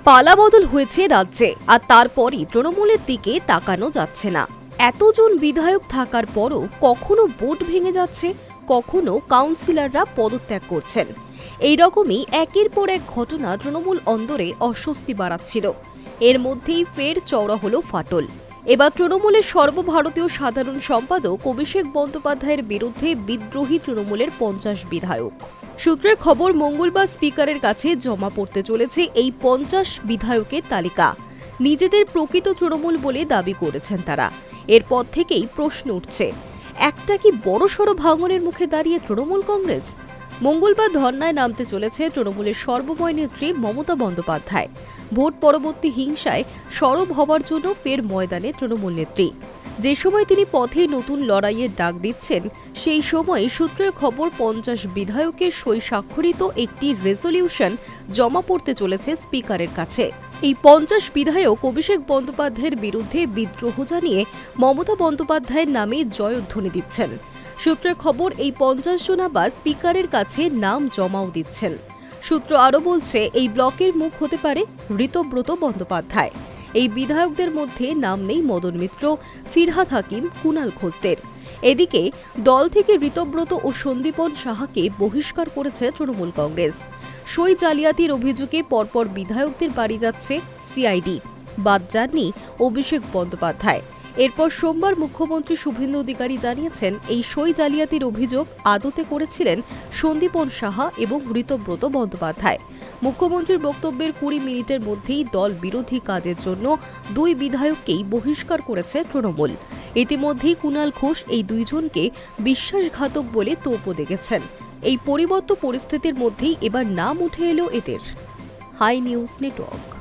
পালাবদল হয়েছে রাজ্যে, আর তারপরই তৃণমূলের দিকে তাকানো যাচ্ছে না। এতজন বিধায়ক থাকার পরও কখনো ভোট ভেঙে যাচ্ছে, কখনো কাউন্সিলররা পদত্যাগ করছেন। এই রকমই একের পর এক ঘটনা তৃণমূল অন্দরে অস্বস্তি বাড়াচ্ছিল। এর মধ্যেই ফের চওড়া হলো ফাটল। এবার তৃণমূলের সর্বভারতীয় সাধারণ সম্পাদক অভিষেক বন্দ্যোপাধ্যায়ের বিরুদ্ধে বিদ্রোহী তৃণমূলের 50 বিধায়ক। সূত্রের খবর, মঙ্গলবার স্পিকারের কাছে জমা পড়তে চলেছে এই 50 বিধায়কের তালিকা। নিজেদের প্রকৃত তৃণমূল বলে দাবি করেছেন তারা। এরপর থেকেই প্রশ্ন উঠছে, একটা কি বড়সড় ভাঙনের মুখে দাঁড়িয়ে তৃণমূল কংগ্রেস? মঙ্গলবার ধর্নায় নামতে চলেছে তৃণমূলের সর্বময় নেত্রী মমতা বন্দ্যোপাধ্যায়। ভোট পরবর্তী হিংসায় সরব হবার জন্য ফের ময়দানে তৃণমূল নেত্রী। যে সময় তিনি পথে নতুন লড়াইয়ের ডাক দিচ্ছেন, সেই সময় সূত্রের খবর 50 বিধায়কের সই স্বাক্ষরিত একটি রেজলিউশন জমা পড়তে চলেছে স্পিকারের কাছে। এই 50 বিধায়ক অভিষেক বন্দ্যোপাধ্যায়ের বিরুদ্ধে বিদ্রোহ জানিয়ে মমতা বন্দ্যোপাধ্যায়ের নামে জয়ধ্বনি দিচ্ছেন। সূত্রের খবর, এই 50 জন আবার স্পিকারের কাছে নাম জমাও দিচ্ছেন। সূত্র আরও বলছে, এই ব্লকের মুখ হতে পারে ঋতব্রত বন্দ্যোপাধ্যায়। এই বিধায়কদের মধ্যে নাম নেই মদন মিত্র, ফিরহাদ হাকিম, কুণাল ঘোষদের। এদিকে দল থেকে ঋতব্রত ও সন্দীপন সাহাকে বহিষ্কার করেছে তৃণমূল কংগ্রেস। সই জালিয়াতির অভিযোগে পরপর বিধায়কদের বাড়ি যাচ্ছে সিআইডি। বাদ যাননি অভিষেক বন্দ্যোপাধ্যায়। এরপর সোমবার মুখ্যমন্ত্রী শুভেন্দু অধিকারী জানিয়েছেন, এই সই জালিয়াতির অভিযোগ আদতে করেছিলেন সন্দীপন সাহা এবং ঋতব্রত বন্দ্যোপাধ্যায়। মুখ্যমন্ত্রীর বক্তব্যের 20 মিনিটের মধ্যেই দল বিরোধী কাজের জন্য 2 বিধায়ককেই বহিষ্কার করেছে তৃণমূল। ইতিমধ্যেই কুণাল ঘোষ এই 2 জনকে বিশ্বাসঘাতক বলে তোপও দেখেছেন। এই পরিবর্তিত পরিস্থিতির মধ্যেই এবার নাম উঠে এলো এদের। Hi News network.